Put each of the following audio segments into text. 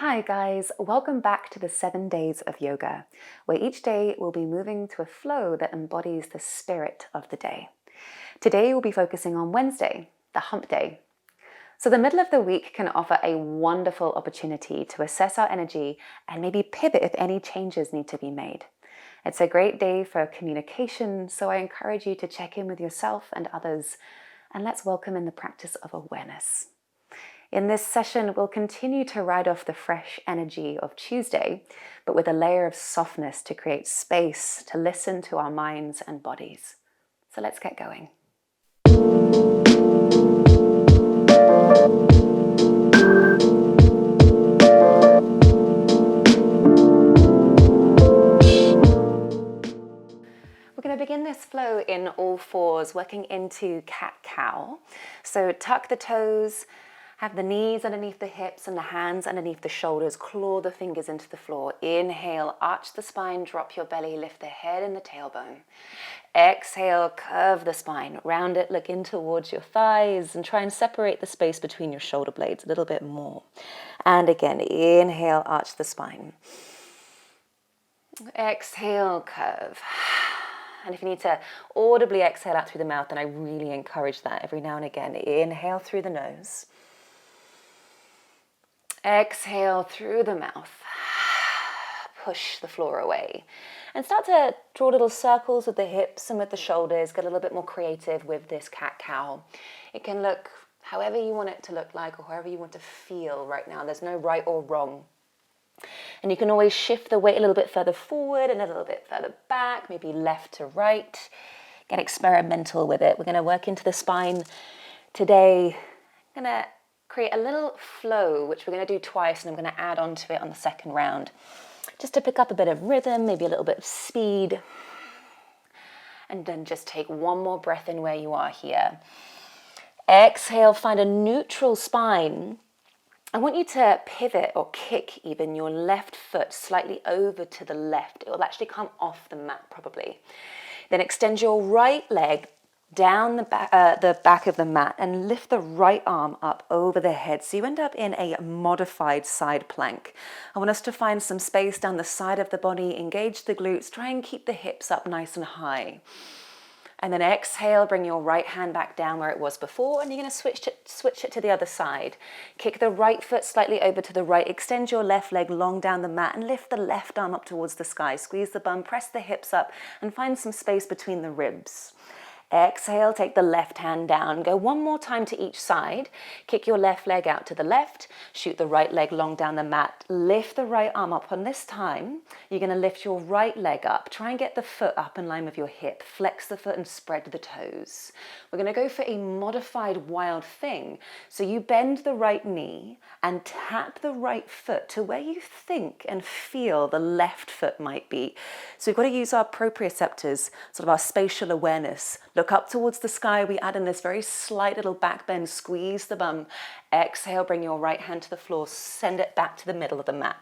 Hi guys, welcome back to the 7 days of yoga, where each day we'll be moving to a flow that embodies the spirit of the day. Today we'll be focusing on Wednesday, the hump day. So the middle of the week can offer a wonderful opportunity to assess our energy and maybe pivot if any changes need to be made. It's a great day for communication, so I encourage you to check in with yourself and others, and let's welcome in the practice of awareness. In this session, we'll continue to ride off the fresh energy of Tuesday, but with a layer of softness to create space to listen to our minds and bodies. So let's get going. We're going to begin this flow in all fours, working into cat-cow. So tuck the toes, have the knees underneath the hips and the hands underneath the shoulders. Claw the fingers into the floor. Inhale, arch the spine, drop your belly, lift the head and the tailbone. Exhale, curve the spine, round it, look in towards your thighs and try and separate the space between your shoulder blades a little bit more. And again, inhale, arch the spine. Exhale, curve. And if you need to audibly exhale out through the mouth, then I really encourage that every now and again. Inhale through the nose. Exhale through the mouth. Push the floor away. And start to draw little circles with the hips and with the shoulders. Get a little bit more creative with this cat-cow. It can look however you want it to look like or however you want to feel right now. There's no right or wrong. And you can always shift the weight a little bit further forward and a little bit further back, maybe left to right. Get experimental with it. We're going to work into the spine today. I'm going to create a little flow, which we're going to do twice, and I'm going to add on to it on the second round. Just to pick up a bit of rhythm, maybe a little bit of speed. And then just take one more breath in where you are here. Exhale, find a neutral spine. I want you to pivot or kick even your left foot slightly over to the left. It will actually come off the mat probably. Then extend your right leg down the back of the mat and lift the right arm up over the head. So you end up in a modified side plank. I want us to find some space down the side of the body, engage the glutes, try and keep the hips up nice and high. And then exhale, bring your right hand back down where it was before, and you're going to switch it to the other side. Kick the right foot slightly over to the right, extend your left leg long down the mat and lift the left arm up towards the sky. Squeeze the bum, press the hips up and find some space between the ribs. Exhale, take the left hand down. Go one more time to each side. Kick your left leg out to the left. Shoot the right leg long down the mat. Lift the right arm up. And this time, you're going to lift your right leg up. Try and get the foot up in line with your hip. Flex the foot and spread the toes. We're going to go for a modified wild thing. So you bend the right knee and tap the right foot to where you think and feel the left foot might be. So we've got to use our proprioceptors, sort of our spatial awareness. Look up towards the sky. We add in this very slight little back bend. Squeeze the bum. Exhale, bring your right hand to the floor. Send it back to the middle of the mat.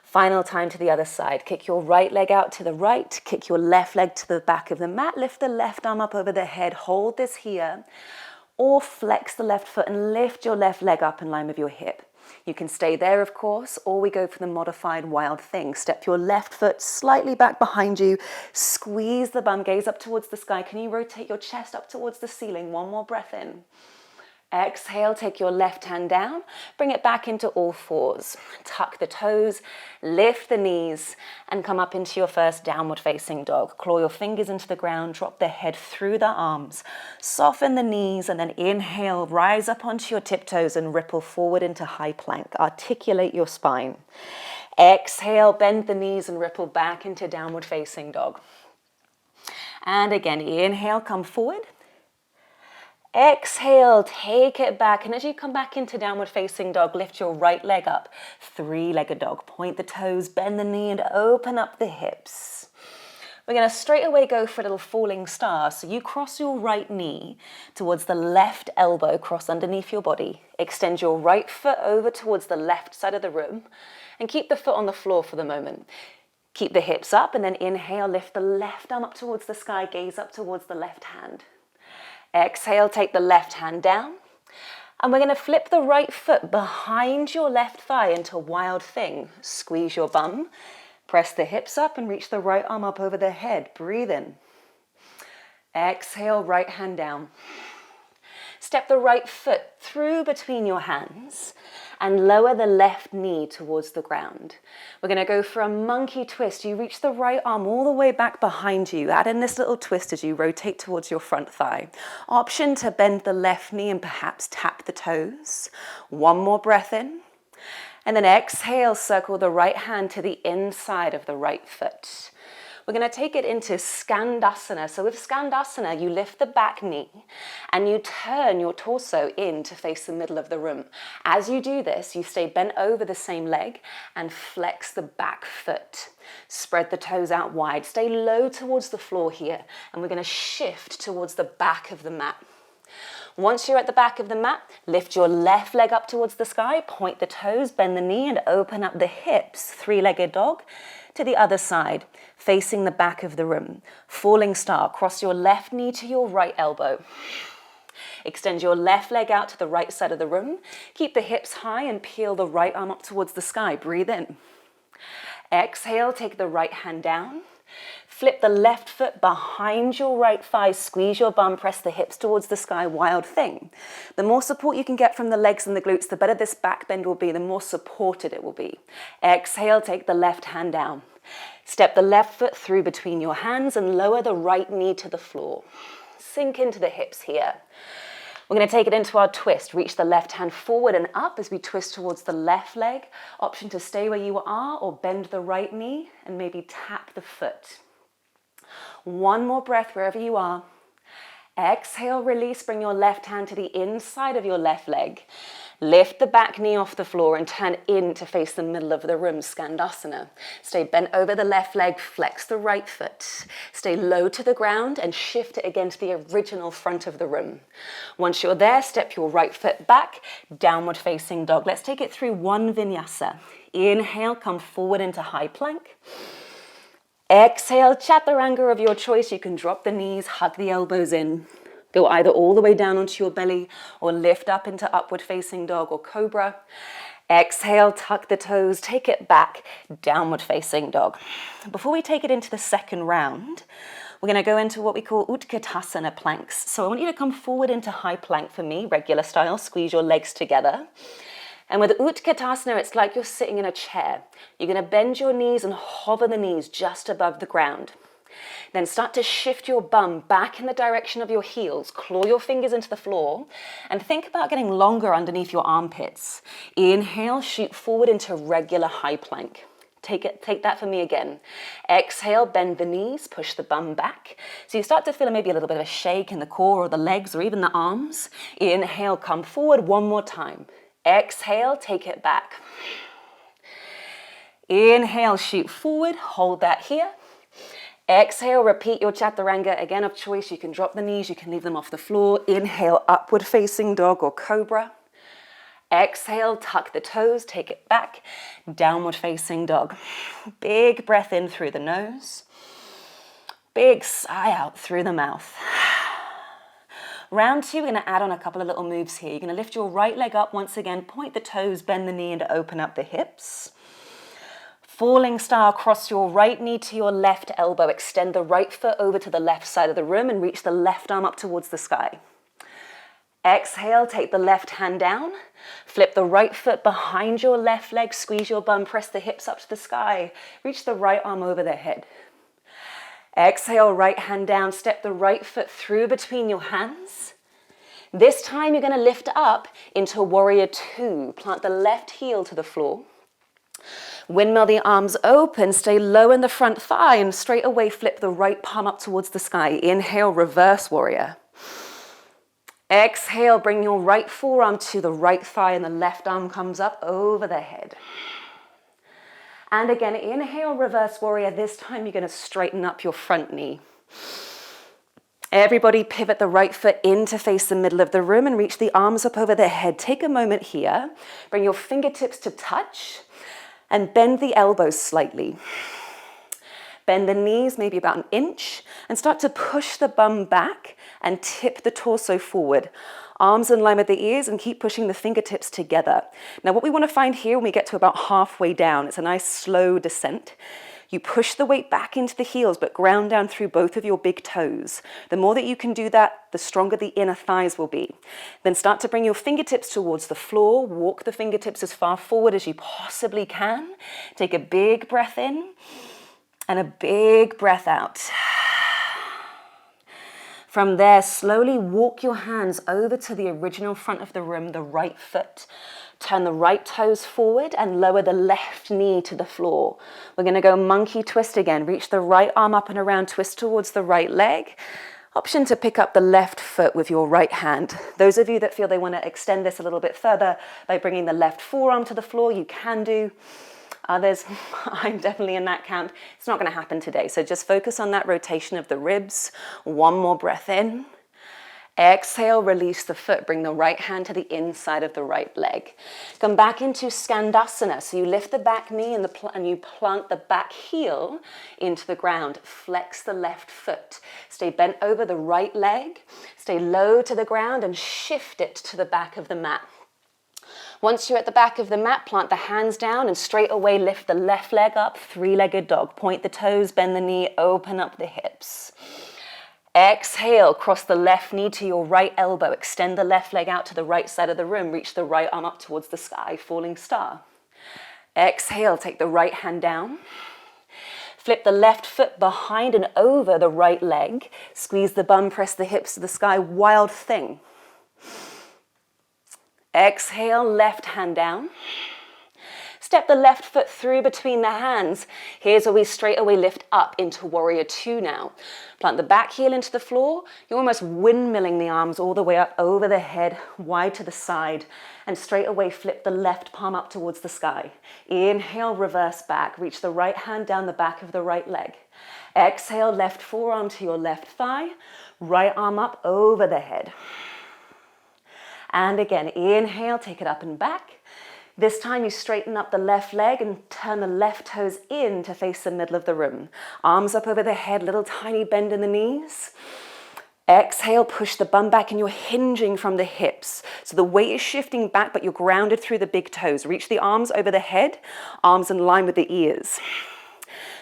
Final time to the other side. Kick your right leg out to the right. Kick your left leg to the back of the mat. Lift the left arm up over the head. Hold this here. Or flex the left foot and lift your left leg up in line with your hip. You can stay there, of course, or we go for the modified wild thing. Step your left foot slightly back behind you. Squeeze the bum, gaze up towards the sky. Can you rotate your chest up towards the ceiling? One more breath in. Exhale, take your left hand down, bring it back into all fours. Tuck the toes, lift the knees, and come up into your first downward facing dog. Claw your fingers into the ground, drop the head through the arms. Soften the knees, and then inhale, rise up onto your tiptoes and ripple forward into high plank. Articulate your spine. Exhale, bend the knees and ripple back into downward facing dog. And again, inhale, come forward. Exhale, take it back, and as you come back into downward facing dog, lift your right leg up, three-legged dog. Point the toes, bend the knee, and open up the hips. We're going to straight away go for a little falling star. So you cross your right knee towards the left elbow, cross underneath your body. Extend your right foot over towards the left side of the room, and keep the foot on the floor for the moment. Keep the hips up, and then inhale, lift the left arm up towards the sky, gaze up towards the left hand. Exhale, take the left hand down And we're going to flip the right foot behind your left thigh into wild thing. Squeeze your bum, press the hips up and reach the right arm up over the head. Breathe in. Exhale, right hand down. Step the right foot through between your hands and lower the left knee towards the ground. We're going to go for a monkey twist. You reach the right arm all the way back behind you. Add in this little twist as you rotate towards your front thigh. Option to bend the left knee and perhaps tap the toes. One more breath in. And then exhale, circle the right hand to the inside of the right foot. We're going to take it into Skandasana. So with Skandasana, you lift the back knee and you turn your torso in to face the middle of the room. As you do this, you stay bent over the same leg and flex the back foot. Spread the toes out wide. Stay low towards the floor here. And we're going to shift towards the back of the mat. Once you're at the back of the mat, lift your left leg up towards the sky, point the toes, bend the knee, and open up the hips, three-legged dog, to the other side, facing the back of the room. Falling star, cross your left knee to your right elbow. Extend your left leg out to the right side of the room. Keep the hips high and peel the right arm up towards the sky. Breathe in. Exhale, take the right hand down. Flip the left foot behind your right thigh, squeeze your bum, press the hips towards the sky, wild thing. The more support you can get from the legs and the glutes, the better this back bend will be, the more supported it will be. Exhale, take the left hand down. Step the left foot through between your hands and lower the right knee to the floor. Sink into the hips here. We're going to take it into our twist. Reach the left hand forward and up as we twist towards the left leg. Option to stay where you are or bend the right knee and maybe tap the foot. One more breath wherever you are. Exhale, release, bring your left hand to the inside of your left leg. Lift the back knee off the floor and turn in to face the middle of the room, Skandasana. Stay bent over the left leg, flex the right foot. Stay low to the ground and shift it again to the original front of the room. Once you're there, step your right foot back, downward facing dog. Let's take it through one vinyasa. Inhale, come forward into high plank. Exhale, chaturanga of your choice. You can drop the knees, hug the elbows in. Go either all the way down onto your belly or lift up into upward facing dog or cobra. Exhale, tuck the toes, take it back, downward facing dog. Before we take it into the second round, we're going to go into what we call Utkatasana planks. So I want you to come forward into high plank for me, regular style, squeeze your legs together. And with Utkatasana, it's like you're sitting in a chair. You're going to bend your knees and hover the knees just above the ground. Then start to shift your bum back in the direction of your heels. Claw your fingers into the floor and think about getting longer underneath your armpits. Inhale, shoot forward into regular high plank. Take that for me again. Exhale, bend the knees, push the bum back. So you start to feel maybe a little bit of a shake in the core or the legs or even the arms. Inhale, come forward one more time. Exhale, take it back. Inhale, shoot forward, hold that here. Exhale, repeat your chaturanga, again of choice. You can drop the knees, you can leave them off the floor. Inhale, upward facing dog or cobra. Exhale, tuck the toes, take it back. Downward facing dog. Big breath in through the nose. Big sigh out through the mouth. Round two, we're going to add on a couple of little moves here. You're going to lift your right leg up once again, point the toes, bend the knee and open up the hips. Falling star, cross your right knee to your left elbow. Extend the right foot over to the left side of the room and reach the left arm up towards the sky. Exhale, take the left hand down. Flip the right foot behind your left leg. Squeeze your bum, press the hips up to the sky. Reach the right arm over the head. Exhale, right hand down. Step the right foot through between your hands. This time you're going to lift up into warrior two. Plant the left heel to the floor. Windmill the arms open, stay low in the front thigh and straight away flip the right palm up towards the sky. Inhale, reverse warrior. Exhale, bring your right forearm to the right thigh and the left arm comes up over the head. And again, inhale, reverse warrior. This time you're going to straighten up your front knee. Everybody pivot the right foot in to face the middle of the room and reach the arms up over the head. Take a moment here. Bring your fingertips to touch and bend the elbows slightly. Bend the knees maybe about an inch and start to push the bum back and tip the torso forward. Arms in line with the ears and keep pushing the fingertips together. Now what we want to find here when we get to about halfway down, it's a nice slow descent. You push the weight back into the heels, but ground down through both of your big toes. The more that you can do that, the stronger the inner thighs will be. Then start to bring your fingertips towards the floor. Walk the fingertips as far forward as you possibly can. Take a big breath in and a big breath out. From there, slowly walk your hands over to the original front of the room, the right foot. Turn the right toes forward and lower the left knee to the floor. We're going to go monkey twist again. Reach the right arm up and around, twist towards the right leg. Option to pick up the left foot with your right hand. Those of you that feel they want to extend this a little bit further by bringing the left forearm to the floor, you can do. Others, I'm definitely in that camp. It's not going to happen today. So just focus on that rotation of the ribs. One more breath in. Exhale, release the foot. Bring the right hand to the inside of the right leg. Come back into Skandasana. So you lift the back knee and you plant the back heel into the ground. Flex the left foot. Stay bent over the right leg. Stay low to the ground and shift it to the back of the mat. Once you're at the back of the mat, plant the hands down and straight away lift the left leg up, three-legged dog. Point the toes, bend the knee, open up the hips. Exhale, cross the left knee to your right elbow. Extend the left leg out to the right side of the room. Reach the right arm up towards the sky, falling star. Exhale, take the right hand down. Flip the left foot behind and over the right leg. Squeeze the bum, press the hips to the sky, wild thing. Exhale, left hand down. Step the left foot through between the hands. Here's where we straight away lift up into warrior two now. Plant the back heel into the floor. You're almost windmilling the arms all the way up over the head, wide to the side, and straight away flip the left palm up towards the sky. Inhale, reverse back. Reach the right hand down the back of the right leg. Exhale, left forearm to your left thigh. Right arm up over the head. And again, inhale, take it up and back. This time you straighten up the left leg and turn the left toes in to face the middle of the room. Arms up over the head, little tiny bend in the knees. Exhale, push the bum back and you're hinging from the hips. So the weight is shifting back, but you're grounded through the big toes. Reach the arms over the head, arms in line with the ears.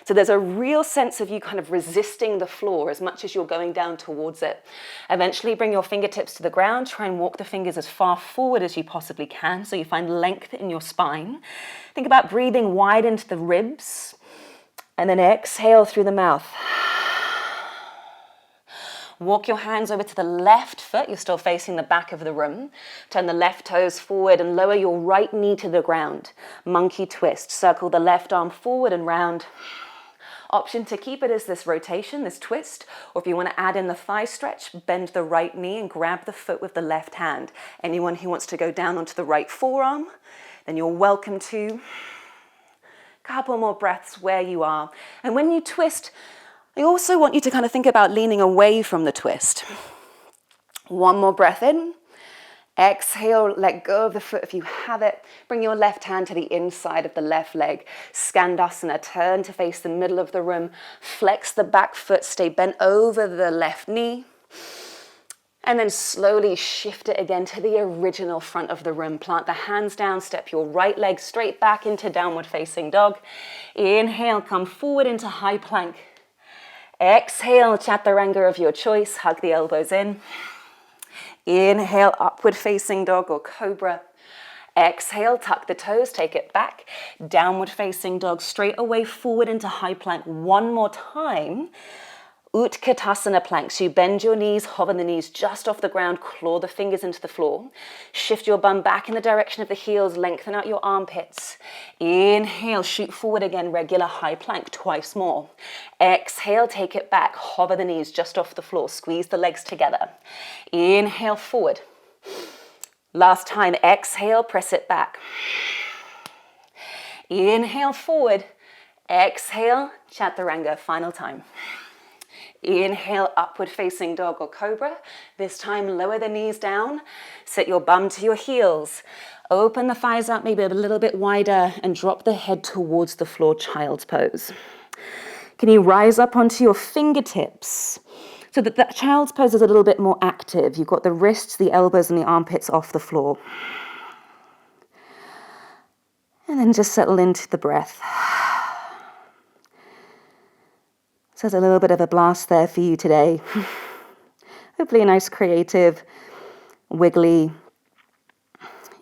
So there's a real sense of you kind of resisting the floor as much as you're going down towards it. Eventually bring your fingertips to the ground. Try and walk the fingers as far forward as you possibly can so you find length in your spine. Think about breathing wide into the ribs and then exhale through the mouth. Walk your hands over to the left foot. You're still facing the back of the room. Turn the left toes forward and lower your right knee to the ground. Monkey twist. Circle the left arm forward and round. Option to keep it is this rotation, this twist, or if you want to add in the thigh stretch, bend the right knee and grab the foot with the left hand. Anyone who wants to go down onto the right forearm, then you're welcome to. Couple more breaths where you are. And when you twist, I also want you to kind of think about leaning away from the twist. One more breath in. Exhale, let go of the foot if you have it. Bring your left hand to the inside of the left leg. Skandasana, turn to face the middle of the room. Flex the back foot, stay bent over the left knee. And then slowly shift it again to the original front of the room. Plant the hands down, step your right leg straight back into downward facing dog. Inhale, come forward into high plank. Exhale, chaturanga of your choice, hug the elbows in. Inhale, upward facing dog or cobra. Exhale, tuck the toes, take it back. Downward facing dog, straight away forward into high plank. One more time. Utkatasana plank. So you bend your knees, hover the knees just off the ground, claw the fingers into the floor. Shift your bum back in the direction of the heels, lengthen out your armpits. Inhale, shoot forward again, regular high plank, twice more. Exhale, take it back, hover the knees just off the floor, squeeze the legs together. Inhale, forward. Last time, exhale, press it back. Inhale, forward. Exhale, chaturanga, final time. Inhale, upward facing dog or cobra. This time, lower the knees down. Sit your bum to your heels. Open the thighs up maybe a little bit wider and drop the head towards the floor, child's pose. Can you rise up onto your fingertips? So that the child's pose is a little bit more active. You've got the wrists, the elbows, and the armpits off the floor. And then just settle into the breath. So there's a little bit of a blast there for you today. Hopefully a nice creative, wiggly,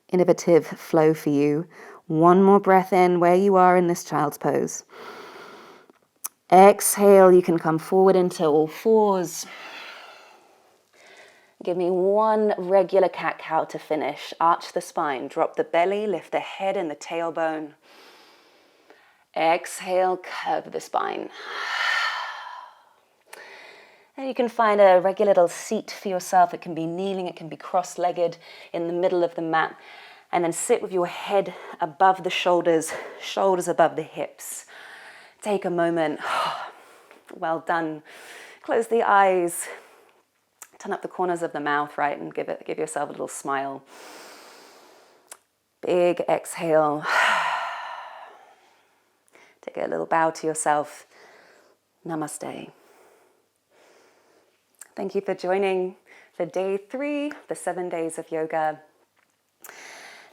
innovative flow for you. One more breath in where you are in this child's pose. Exhale, you can come forward into all fours. Give me one regular cat-cow to finish. Arch the spine, drop the belly, lift the head and the tailbone. Exhale, curve the spine. And you can find a regular little seat for yourself. It can be kneeling, it can be cross-legged in the middle of the mat. And then sit with your head above the shoulders, shoulders above the hips. Take a moment. Well done. Close the eyes. Turn up the corners of the mouth, right? And give yourself a little smile. Big exhale. Take a little bow to yourself. Namaste. Thank you for joining for day 3, the 7 days of yoga.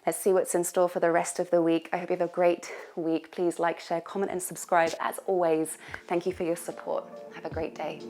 Let's see what's in store for the rest of the week. I hope you have a great week. Please like, share, comment, and subscribe. As always, thank you for your support. Have a great day.